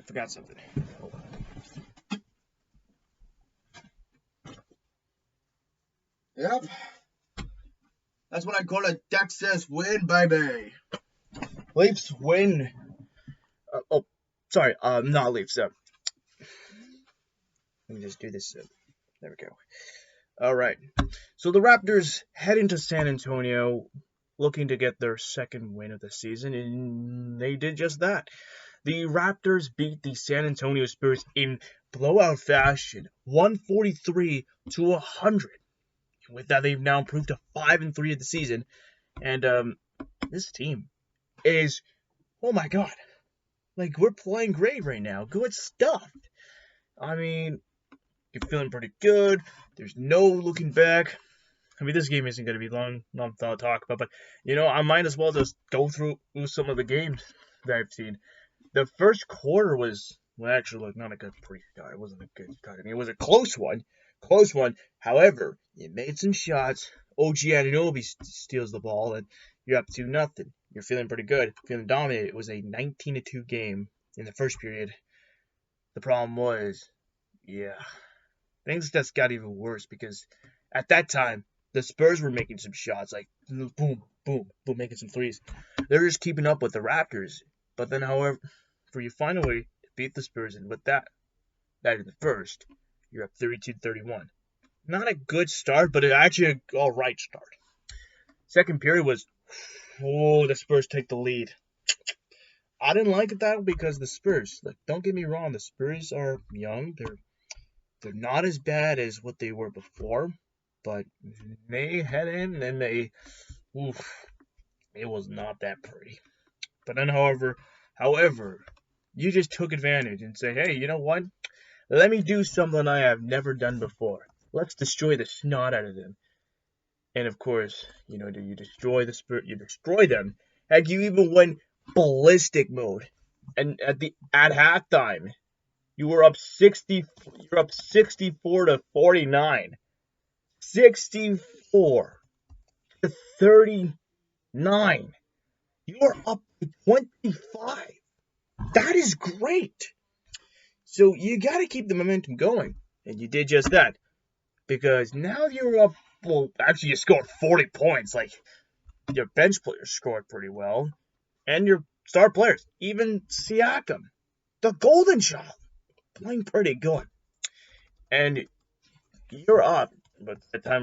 I forgot something. Hold on. Yep. That's what I call a Texas win, baby. Leafs win. Sorry. Not Leafs. Let me just do this. There we go. All right. So the Raptors head into San Antonio looking to get their second win of the season, and they did just that. The Raptors beat the San Antonio Spurs in blowout fashion, 143-100. With that, they've now improved to 5-3 of the season, and this team is, oh my god, like we're playing great right now. Good stuff. I mean, you're feeling pretty good. There's no looking back. I mean, this game isn't going to be long, not to talk about, but, I might as well just go through some of the games that I've seen. The first quarter was, actually, not a good pre-start. It wasn't a good start. I mean, it was a close one. However, you made some shots. OG Anunoby steals the ball, and you're up 2-0. You're feeling pretty good, feeling dominated. It was a 19-2 game in the first period. The problem was, things just got even worse because at that time, the Spurs were making some shots, like boom, boom, boom, making some threes. They were just keeping up with the Raptors. But then, however, you finally beat the Spurs, and with that in the first, you're up 32-31. Not a good start, but actually an all right start. Second period was, the Spurs take the lead. I didn't like that because the Spurs, don't get me wrong, the Spurs are young. They're not as bad as what they were before, but they head in and it was not that pretty. But then, however, you just took advantage and say, hey, you know what? Let me do something I have never done before. Let's destroy the snot out of them. And of course, you destroy the Spurs, you destroy them. Heck, you even went ballistic mode. And at halftime, you were up 64-49. 64-39. You're up to 25. That is great. So you got to keep the momentum going. And you did just that. Because now you're up, actually you scored 40 points. Like, your bench players scored pretty well. And your star players, even Siakam, the golden child, playing pretty good. And you're up, but by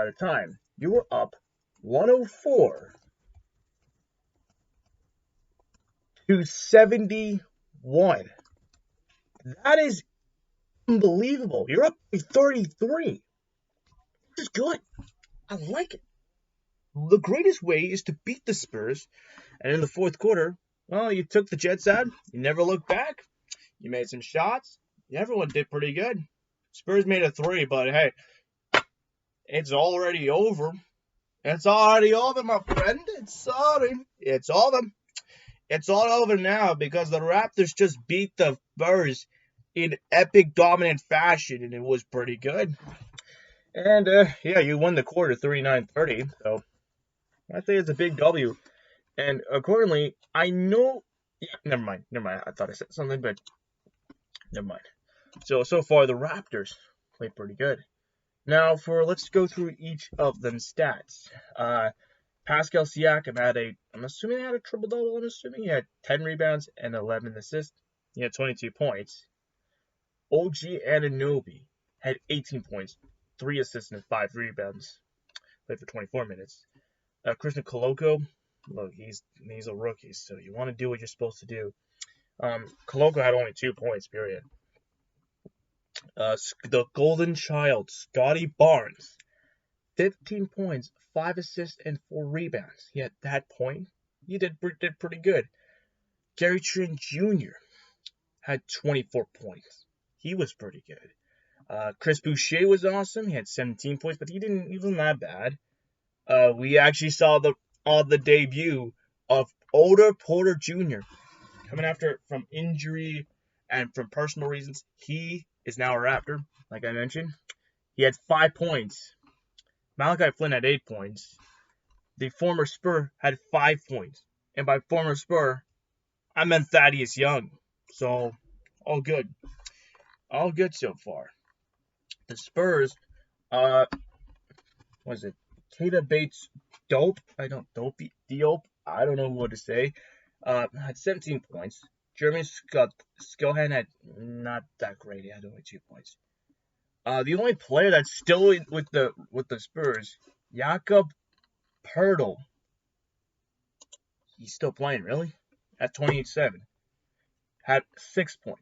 the time, you were up 104-71. That is unbelievable. You're up by 33. This is good. I like it. The greatest way is to beat the Spurs. And in the fourth quarter, you took the Jets out. You never looked back. You made some shots. Everyone did pretty good. Spurs made a 3, but hey, it's already over. It's already over, my friend. It's over. It's all over now because the Raptors just beat the Spurs in epic dominant fashion, and it was pretty good. And, you won the quarter 39-30, so I say it's a big W. And accordingly, I know... never mind. I thought I said something, but never mind. So far, the Raptors played pretty good. Now, let's go through each of them stats. Pascal Siakam I'm assuming he had a triple-double. I'm assuming he had 10 rebounds and 11 assists. He had 22 points. OG Anunoby had 18 points, 3 assists, and 5 rebounds. Played for 24 minutes. Christian Koloko, look, he's a rookie, so you want to do what you're supposed to do. Koloko had only 2 points, period. The golden child, Scotty Barnes, 15 points, 5 assists, and 4 rebounds. He had that point. He did pretty good. Gary Trent Jr. had 24 points. He was pretty good. Chris Boucher was awesome. He had 17 points, but he wasn't that bad. We actually saw the debut of Otto Porter Jr. coming after from injury and from personal reasons. He is now a Raptor, like I mentioned. He had 5 points. Malachi Flynn had 8 points. The former Spur had 5 points. And by former Spur, I meant Thaddeus Young. So, all good. All good so far. The Spurs, uh, was it Kata Bates Dope? Diop. I don't know what to say. Had 17 points. Jeremy Skillhan had not that great. He had only 2 points. The only player that's still with the Spurs, Jakob Pertl. He's still playing, really? At 28-7. Had 6 points,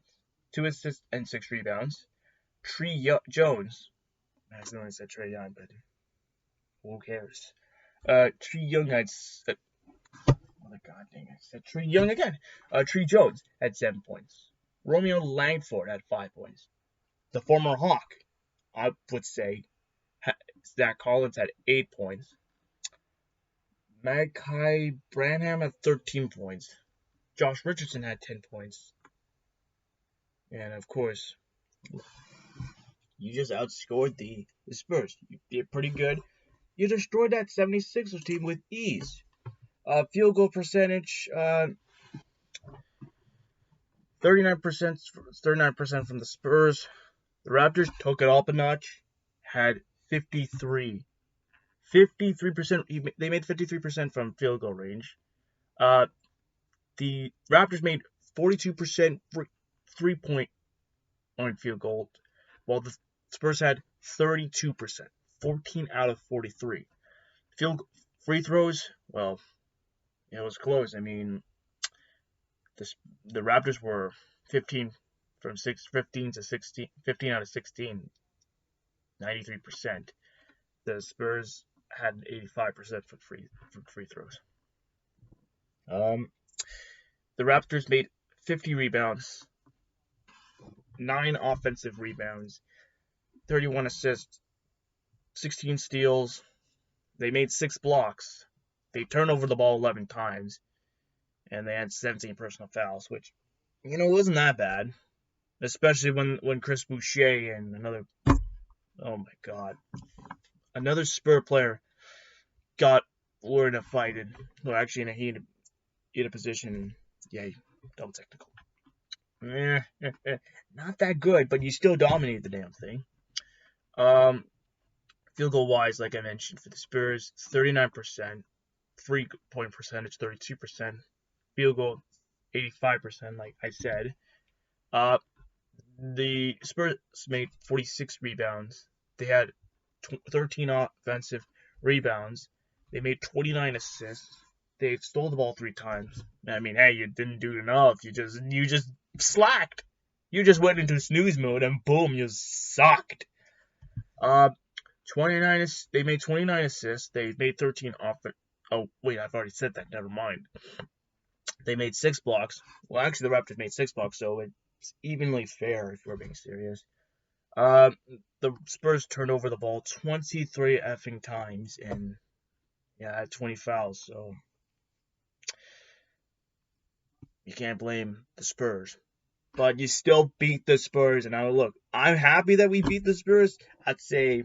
2 assists, and 6 rebounds. Jones. I accidentally said Trey Young, but who cares? Tree Young had. Oh my god dang it. I said Tree Young again. Tree Jones had 7 points. Romeo Langford had 5 points. The former Hawk, I would say, Zach Collins had 8 points. Malachi Branham had 13 points. Josh Richardson had 10 points. And of course, you just outscored the Spurs. You did pretty good. You destroyed that 76ers team with ease. Field goal percentage, 39% from the Spurs. The Raptors took it up a notch, had 53. 53%. They made 53% from field goal range. The Raptors made 42% 3-point on field goal, while the Spurs had 32%, 14 out of 43. Free throws, well, it was close. I mean, the Raptors were 15 to 16, 15 out of 16, 93%. The Spurs had 85% for free throws. The Raptors made 50 rebounds, 9 offensive rebounds, 31 assists, 16 steals. They made 6 blocks. They turned over the ball 11 times, and they had 17 personal fouls, which, wasn't that bad. Especially when Chris Boucher and another Spur player were in a fight, or actually in a heated position. Yeah, double technical. Not that good, but you still dominated the damn thing. Field goal wise, like I mentioned, for the Spurs, 39%. 3-point percentage, 32%. Field goal, 85%, like I said. The Spurs made 46 rebounds. They had 13 offensive rebounds. They made 29 assists. They stole the ball 3 times. I mean, hey, you didn't do enough. You just slacked. You just went into snooze mode and boom, you sucked. 29. They made 29 assists. They made 13 offense. Oh wait, I've already said that. Never mind. They made 6 blocks. Well, actually, the Raptors made 6 blocks, so it's evenly fair if we're being serious. The Spurs turned over the ball 23 effing times and had 20 fouls. So you can't blame the Spurs. But you still beat the Spurs. And now look, I'm happy that we beat the Spurs. I'd say,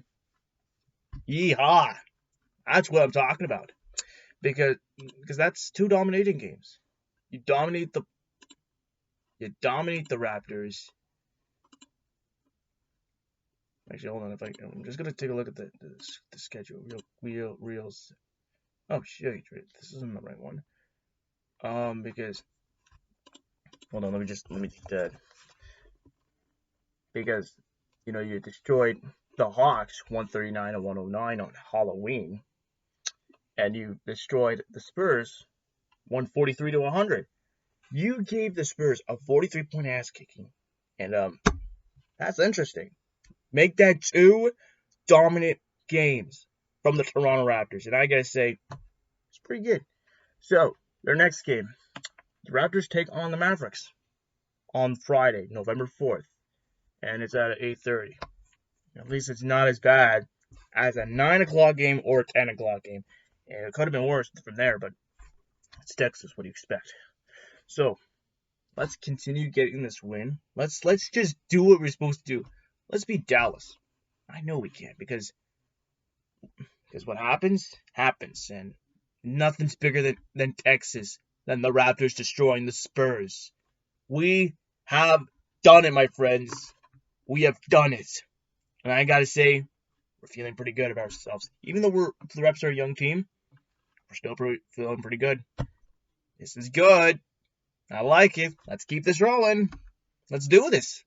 yeehaw. That's what I'm talking about. Because that's 2 dominating games. You dominate the Raptors. Actually, hold on. I'm just gonna take a look at the schedule. Reels. Oh shit, this isn't the right one. Because hold on. Let me take that. Because you destroyed the Hawks 139-109 on Halloween, and you destroyed the Spurs 143-100. You gave the Spurs a 43-point ass kicking, and that's interesting. Make that 2 dominant games from the Toronto Raptors, and I gotta say, it's pretty good. So their next game, the Raptors take on the Mavericks on Friday, November 4th, and it's at 8:30. At least it's not as bad as a 9 o'clock game or a 10 o'clock game. And it could have been worse from there, but it's Texas. What do you expect? So let's continue getting this win. Let's just do what we're supposed to do. Let's beat Dallas. I know we can because what happens, and nothing's bigger than Texas, than the Raptors destroying the Spurs. We have done it, my friends. We have done it. And I gotta say, we're feeling pretty good about ourselves. Even though the Raptors are a young team, we're still feeling pretty good. This is good. I like it. Let's keep this rolling. Let's do this.